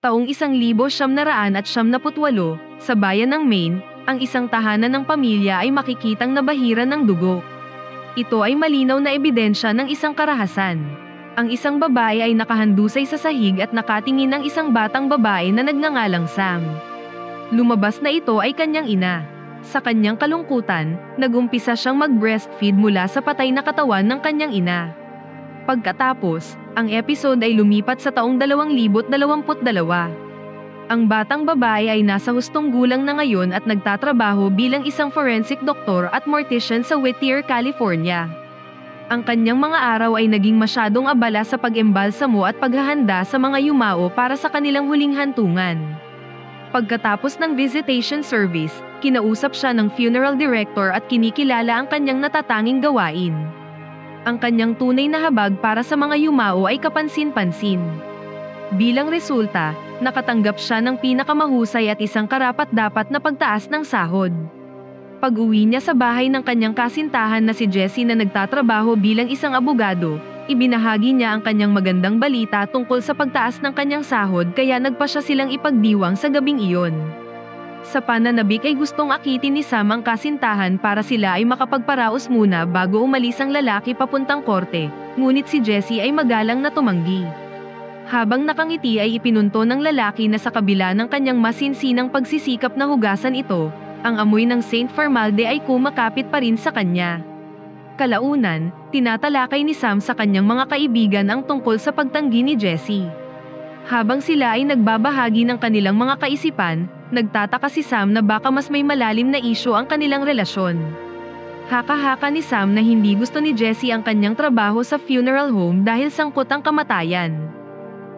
Taong 1978, sa bayan ng Maine, ang isang tahanan ng pamilya ay makikitang nabahiran ng dugo. Ito ay malinaw na ebidensya ng isang karahasan. Ang isang babae ay nakahandusay sa sahig at nakatingin ng isang batang babae na nagngangalang Sam. Lumabas na ito ay kanyang ina. Sa kanyang kalungkutan, nagumpisa siyang mag-breastfeed mula sa patay na katawan ng kanyang ina. Pagkatapos, ang episode ay lumipat sa taong 2022. Ang batang babae ay nasa hustong gulang na ngayon at nagtatrabaho bilang isang forensic doctor at mortician sa Whittier, California. Ang kanyang mga araw ay naging masyadong abala sa pag-embalsamo at paghahanda sa mga yumao para sa kanilang huling hantungan. Pagkatapos ng visitation service, kinausap siya ng funeral director at kinikilala ang kanyang natatanging gawain. Ang kanyang tunay na habag para sa mga yumao ay kapansin-pansin. Bilang resulta, nakatanggap siya ng pinakamahusay at isang karapat-dapat na pagtaas ng sahod. Pag-uwi niya sa bahay ng kanyang kasintahan na si Jessie na nagtatrabaho bilang isang abogado, ibinahagi niya ang kanyang magandang balita tungkol sa pagtaas ng kanyang sahod kaya nagpa siya silang ipagdiwang sa gabing iyon. Sa pananabik ay gustong akitin ni Sam ang kasintahan para sila ay makapagparaos muna bago umalis ang lalaki papuntang korte, ngunit si Jessie ay magalang na tumanggi. Habang nakangiti ay ipinunto ng lalaki na sa kabila ng kanyang masinsinang pagsisikap na hugasan ito, ang amoy ng Saint Formalde ay kumakapit pa rin sa kanya. Kalaunan, tinatalakay ni Sam sa kanyang mga kaibigan ang tungkol sa pagtanggi ni Jessie. Habang sila ay nagbabahagi ng kanilang mga kaisipan, nagtataka si Sam na baka mas may malalim na isyu ang kanilang relasyon. Haka-haka ni Sam na hindi gusto ni Jessie ang kanyang trabaho sa funeral home dahil sangkot ang kamatayan.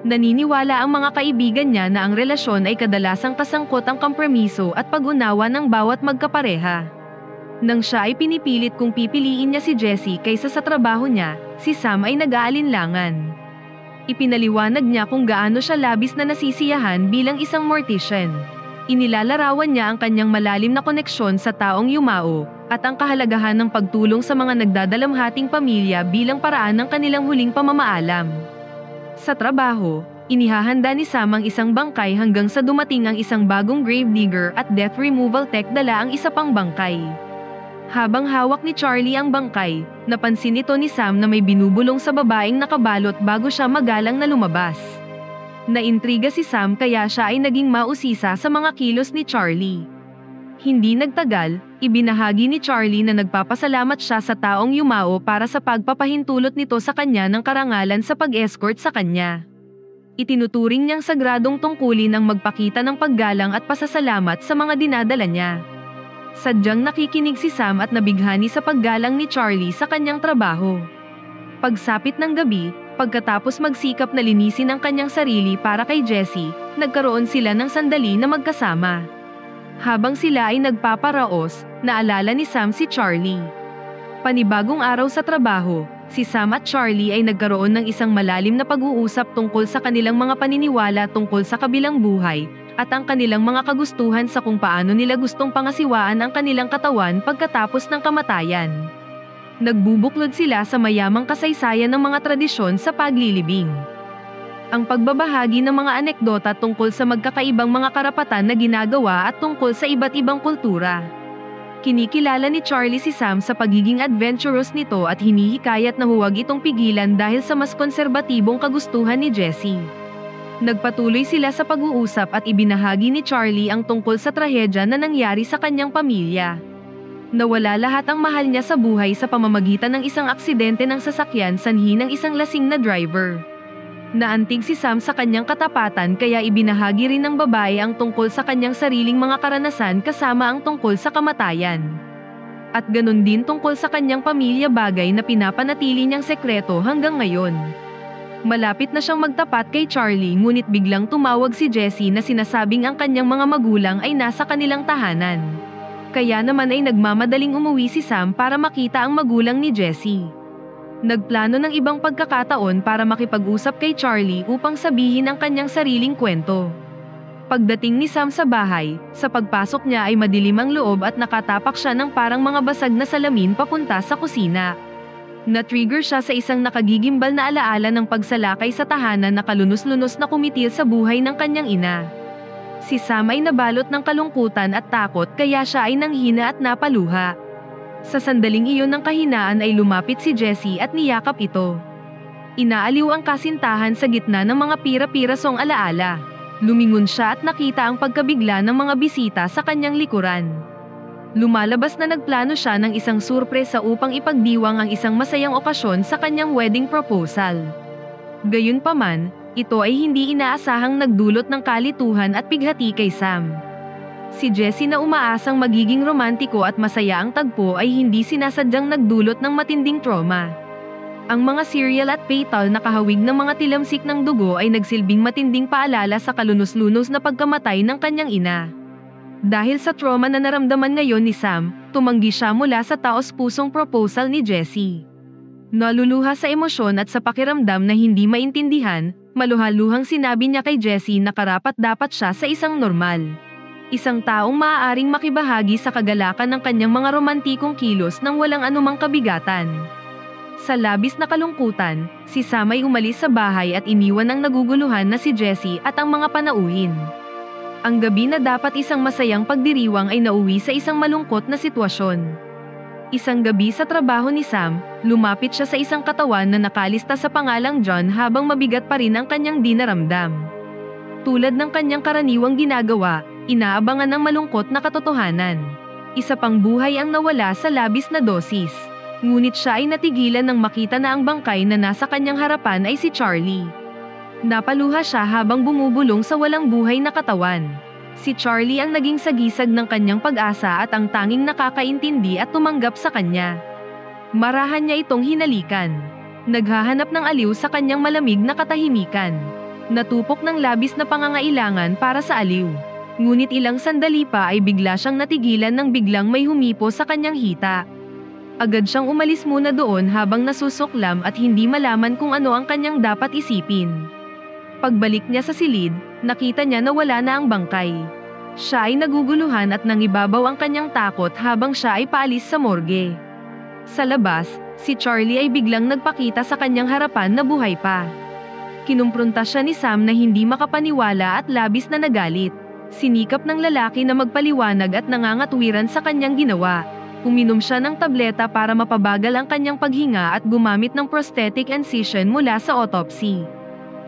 Naniniwala ang mga kaibigan niya na ang relasyon ay kadalasang kasangkot ang kompromiso at pag-unawa ng bawat magkapareha. Nang siya ay pinipilit kung pipiliin niya si Jessie kaysa sa trabaho niya, si Sam ay nag-aalinlangan. Ipinaliwanag niya kung gaano siya labis na nasisiyahan bilang isang mortician. Inilalarawan niya ang kanyang malalim na koneksyon sa taong yumao, at ang kahalagahan ng pagtulong sa mga nagdadalamhating pamilya bilang paraan ng kanilang huling pamamaalam. Sa trabaho, inihahanda ni Sam ang isang bangkay hanggang sa dumating ang isang bagong gravedigger at death removal tech dala ang isa pang bangkay. Habang hawak ni Charlie ang bangkay, napansin ito ni Sam na may binubulong sa babaeng nakabalot bago siya magalang na lumabas. Naintriga si Sam kaya siya ay naging mausisa sa mga kilos ni Charlie. Hindi nagtagal, ibinahagi ni Charlie na nagpapasalamat siya sa taong yumao para sa pagpapahintulot nito sa kanya ng karangalan sa pag-escort sa kanya. Itinuturing niyang sagradong tungkulin ang magpakita ng paggalang at pasasalamat sa mga dinadala niya. Sadyang nakikinig si Sam at nabighani sa paggalang ni Charlie sa kanyang trabaho. Pagsapit ng gabi, pagkatapos magsikap na linisin ang kanyang sarili para kay Jessie, nagkaroon sila ng sandali na magkasama. Habang sila ay nagpaparaos, naalala ni Sam si Charlie. Panibagong araw sa trabaho, si Sam at Charlie ay nagkaroon ng isang malalim na pag-uusap tungkol sa kanilang mga paniniwala tungkol sa kabilang buhay, at ang kanilang mga kagustuhan sa kung paano nila gustong pangasiwaan ang kanilang katawan pagkatapos ng kamatayan. Nagbubuklod sila sa mayamang kasaysayan ng mga tradisyon sa paglilibing. Ang pagbabahagi ng mga anekdota tungkol sa magkakaibang mga karapatan na ginagawa at tungkol sa iba't ibang kultura. Kinikilala ni Charlie si Sam sa pagiging adventurous nito at hinihikayat na huwag itong pigilan dahil sa mas konserbatibong kagustuhan ni Jessie. Nagpatuloy sila sa pag-uusap at ibinahagi ni Charlie ang tungkol sa trahedya na nangyari sa kanyang pamilya. Nawala lahat ang mahal niya sa buhay sa pamamagitan ng isang aksidente ng sasakyan sanhi ng isang lasing na driver. Naantig si Sam sa kanyang katapatan kaya ibinahagi rin ng babae ang tungkol sa kanyang sariling mga karanasan kasama ang tungkol sa kamatayan. At ganun din tungkol sa kanyang pamilya, bagay na pinapanatili niyang sekreto hanggang ngayon. Malapit na siyang magtapat kay Charlie ngunit biglang tumawag si Jessie na sinasabing ang kanyang mga magulang ay nasa kanilang tahanan. Kaya naman ay nagmamadaling umuwi si Sam para makita ang magulang ni Jessie. Nagplano ng ibang pagkakataon para makipag-usap kay Charlie upang sabihin ang kanyang sariling kwento. Pagdating ni Sam sa bahay, sa pagpasok niya ay madilim ang loob at nakatapak siya ng parang mga basag na salamin papunta sa kusina. Na-trigger siya sa isang nakagigimbal na alaala ng pagsalakay sa tahanan na kalunos-lunos na kumitil sa buhay ng kanyang ina. Si Sam ay nabalot ng kalungkutan at takot kaya siya ay nanghina at napaluha. Sa sandaling iyon ng kahinaan ay lumapit si Jessie at niyakap ito. Inaaliw ang kasintahan sa gitna ng mga pira-pirasong alaala. Lumingon siya at nakita ang pagkabigla ng mga bisita sa kanyang likuran. Lumalabas na nagplano siya ng isang surpresa upang ipagdiwang ang isang masayang okasyon sa kanyang wedding proposal. Gayunpaman, ito ay hindi inaasahang nagdulot ng kalituhan at pighati kay Sam. Si Jessie na umaasang magiging romantiko at masaya ang tagpo ay hindi sinasadyang nagdulot ng matinding trauma. Ang mga serial at fatal na kahawig ng mga tilamsik ng dugo ay nagsilbing matinding paalala sa kalunos-lunos na pagkamatay ng kanyang ina. Dahil sa trauma na naramdaman ngayon ni Sam, tumanggi siya mula sa taos-pusong proposal ni Jessie. Naluluha sa emosyon at sa pakiramdam na hindi maintindihan, maluhaluhang sinabi niya kay Jessie na karapat-dapat siya sa isang normal. Isang taong maaaring makibahagi sa kagalakan ng kanyang mga romantikong kilos nang walang anumang kabigatan. Sa labis na kalungkutan, si Sam ay umalis sa bahay at iniwan ang naguguluhan na si Jessie at ang mga panauhin. Ang gabi na dapat isang masayang pagdiriwang ay nauwi sa isang malungkot na sitwasyon. Isang gabi sa trabaho ni Sam, lumapit siya sa isang katawan na nakalista sa pangalang John habang mabigat pa rin ang kanyang dinaramdam. Tulad ng kanyang karaniwang ginagawa, inaabangan ng malungkot na katotohanan. Isa pang buhay ang nawala sa labis na dosis. Ngunit siya ay natigilan nang makita na ang bangkay na nasa kanyang harapan ay si Charlie. Napaluha siya habang bumubulong sa walang buhay na katawan. Si Charlie ang naging sagisag ng kanyang pag-asa at ang tanging nakakaintindi at tumanggap sa kanya. Marahan niya itong hinalikan. Naghahanap ng aliw sa kanyang malamig na katahimikan. Natupok ng labis na pangangailangan para sa aliw. Ngunit ilang sandali pa ay bigla siyang natigilan nang biglang may humipo sa kanyang hita. Agad siyang umalis muna doon habang nasusuklam at hindi malaman kung ano ang kanyang dapat isipin. Pagbalik niya sa silid, nakita niya na wala na ang bangkay. Siya ay naguguluhan at nangibabaw ang kanyang takot habang siya ay paalis sa morgue. Sa labas, si Charlie ay biglang nagpakita sa kanyang harapan na buhay pa. Kinumpronta siya ni Sam na hindi makapaniwala at labis na nagalit. Sinikap ng lalaki na magpaliwanag at nangangatwiran sa kanyang ginawa. Uminom siya ng tableta para mapabagal ang kanyang paghinga at gumamit ng prosthetic incision mula sa autopsy.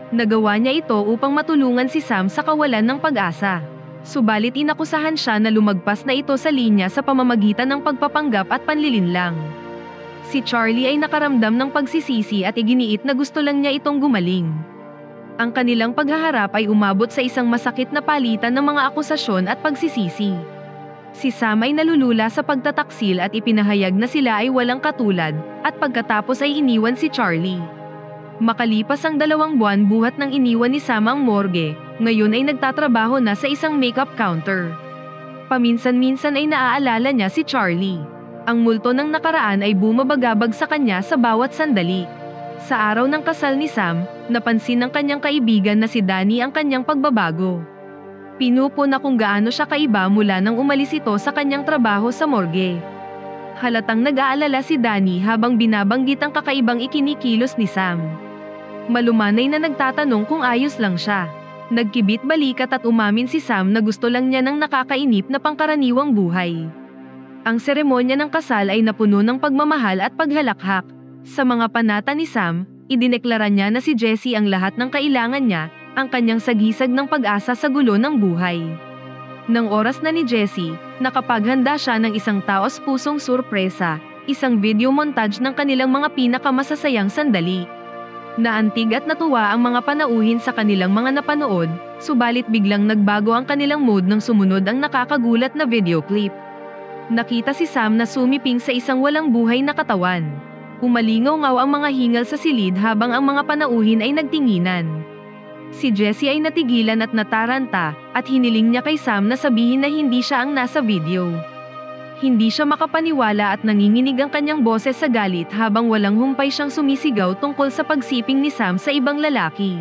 Nagawa niya ito upang matulungan si Sam sa kawalan ng pag-asa. Subalit inakusahan siya na lumagpas na ito sa linya sa pamamagitan ng pagpapanggap at panlilinlang. Si Charlie ay nakaramdam ng pagsisisi at iginiit na gusto lang niya itong gumaling. Ang kanilang paghaharap ay umabot sa isang masakit na palitan ng mga akusasyon at pagsisisi. Si Sam ay nalulula sa pagtataksil at ipinahayag na sila ay walang katulad, at pagkatapos ay iniwan si Charlie. Makalipas ang 2 buwan buhat nang iniwan ni Sam ang morgue, ngayon ay nagtatrabaho na sa isang makeup counter. Paminsan-minsan ay naaalala niya si Charlie. Ang multo ng nakaraan ay bumabagabag sa kanya sa bawat sandali. Sa araw ng kasal ni Sam, napansin ng kanyang kaibigan na si Danny ang kanyang pagbabago. Pinupo na kung gaano siya kaiba mula nang umalis ito sa kanyang trabaho sa morgue. Halatang nag-aalala si Danny habang binabanggit ang kakaibang ikinikilos ni Sam. Malumanay na nagtatanong kung ayos lang siya. Nagkibit balikat at umamin si Sam na gusto lang niya ng nakakainip na pangkaraniwang buhay. Ang seremonya ng kasal ay napuno ng pagmamahal at paghalakhak. Sa mga panata ni Sam, idineklara niya na si Jessie ang lahat ng kailangan niya, ang kanyang sagisag ng pag-asa sa gulo ng buhay. Nang oras na ni Jessie, nakapaghanda siya ng isang taos-pusong surpresa, isang video montage ng kanilang mga pinakamasasayang sandali. Naantig at natuwa ang mga panauhin sa kanilang mga napanood, subalit biglang nagbago ang kanilang mood nang sumunod ang nakakagulat na video clip. Nakita si Sam na sumiping sa isang walang buhay na katawan. Umalingaw-ngaw ang mga hingal sa silid habang ang mga panauhin ay nagtinginan. Si Jessie ay natigilan at nataranta, at hiniling niya kay Sam na sabihin na hindi siya ang nasa video. Hindi siya makapaniwala at nanginginig ang kanyang boses sa galit habang walang humpay siyang sumisigaw tungkol sa pagsiping ni Sam sa ibang lalaki.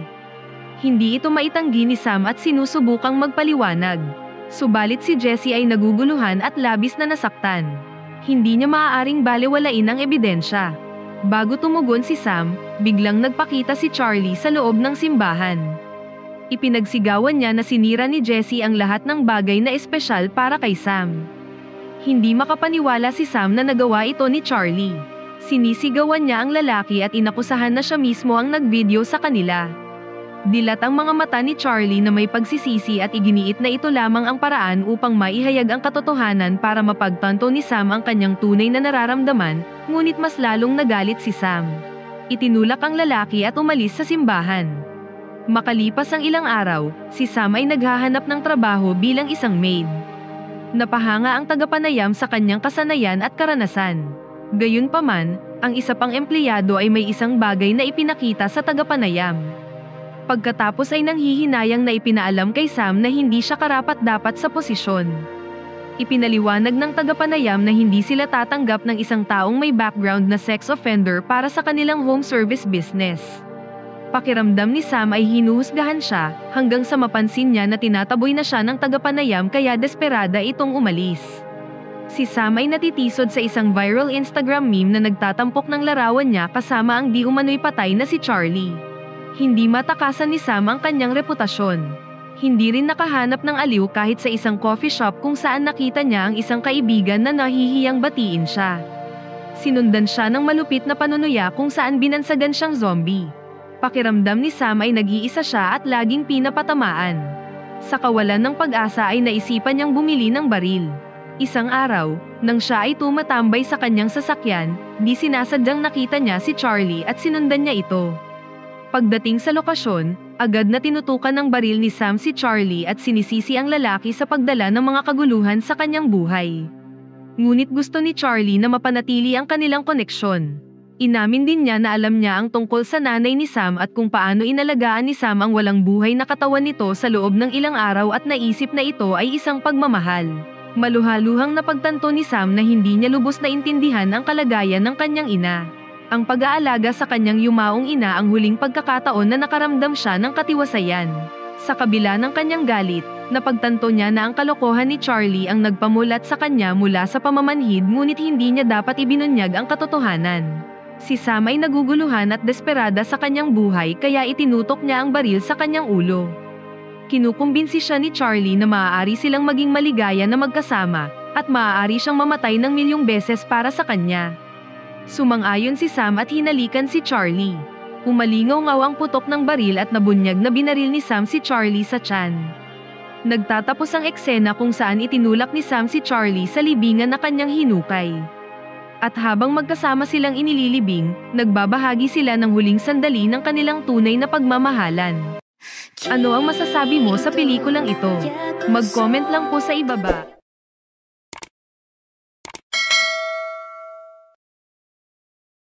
Hindi ito maitanggi ni Sam at sinusubukang magpaliwanag. Subalit si Jessie ay naguguluhan at labis na nasaktan. Hindi niya maaaring balewalain ang ebidensya. Bago tumugon si Sam, biglang nagpakita si Charlie sa loob ng simbahan. Ipinagsigawan niya na sinira ni Jessie ang lahat ng bagay na espesyal para kay Sam. Hindi makapaniwala si Sam na nagawa ito ni Charlie. Sinisigawan niya ang lalaki at inakusahan na siya mismo ang nagvideo sa kanila. Dilat ang mga mata ni Charlie na may pagsisisi at iginiit na ito lamang ang paraan upang maihayag ang katotohanan para mapagtanto ni Sam ang kanyang tunay na nararamdaman, ngunit mas lalong nagalit si Sam. Itinulak ang lalaki at umalis sa simbahan. Makalipas ang ilang araw, si Sam ay naghahanap ng trabaho bilang isang maid. Napahanga ang tagapanayam sa kanyang kasanayan at karanasan. Gayunpaman, ang isa pang empleyado ay may isang bagay na ipinakita sa tagapanayam. Pagkatapos ay nanghihinayang na ipinaalam kay Sam na hindi siya karapat-dapat sa posisyon. Ipinaliwanag ng tagapanayam na hindi sila tatanggap ng isang taong may background na sex offender para sa kanilang home service business. Pakiramdam ni Sam ay hinuhusgahan siya, hanggang sa mapansin niya na tinataboy na siya ng tagapanayam kaya desperada itong umalis. Si Sam ay natitisod sa isang viral Instagram meme na nagtatampok ng larawan niya kasama ang di umano'y patay na si Charlie. Hindi matakasan ni Sam ang kanyang reputasyon. Hindi rin nakahanap ng aliw kahit sa isang coffee shop kung saan nakita niya ang isang kaibigan na nahihiyang batiin siya. Sinundan siya ng malupit na panunuya kung saan binansagan siyang zombie. Pakiramdam ni Sam ay nag-iisa siya at laging pinapatamaan. Sa kawalan ng pag-asa ay naisipan niyang bumili ng baril. Isang araw, nang siya ay tumatambay sa kanyang sasakyan, di sinasadyang nakita niya si Charlie at sinundan niya ito. Pagdating sa lokasyon, agad na tinutukan ng baril ni Sam si Charlie at sinisisi ang lalaki sa pagdala ng mga kaguluhan sa kanyang buhay. Ngunit gusto ni Charlie na mapanatili ang kanilang koneksyon. Inamin din niya na alam niya ang tungkol sa nanay ni Sam at kung paano inalagaan ni Sam ang walang buhay na katawan nito sa loob ng ilang araw at naisip na ito ay isang pagmamahal. Maluhaluhang napagtanto ni Sam na hindi niya lubos na intindihan ang kalagayan ng kanyang ina. Ang pag-aalaga sa kanyang yumaong ina ang huling pagkakataon na nakaramdam siya ng katiwasayan. Sa kabila ng kanyang galit, napagtanto niya na ang kalokohan ni Charlie ang nagpamulat sa kanya mula sa pamamanhid ngunit hindi niya dapat ibinunyag ang katotohanan. Si Sam ay naguguluhan at desperada sa kanyang buhay kaya itinutok niya ang baril sa kanyang ulo. Kinukumbinsi siya ni Charlie na maaari silang maging maligaya na magkasama, at maaari siyang mamatay ng milyong beses para sa kanya. Sumang-ayon si Sam at hinalikan si Charlie. Umalingaw-ngaw ang putok ng baril at nabunyag na binaril ni Sam si Charlie sa tiyan. Nagtatapos ang eksena kung saan itinulak ni Sam si Charlie sa libingan na kanyang hinukay. At habang magkasama silang inililibing, nagbabahagi sila ng huling sandali ng kanilang tunay na pagmamahalan. Ano ang masasabi mo sa pelikulang ito? Mag-comment lang po sa ibaba.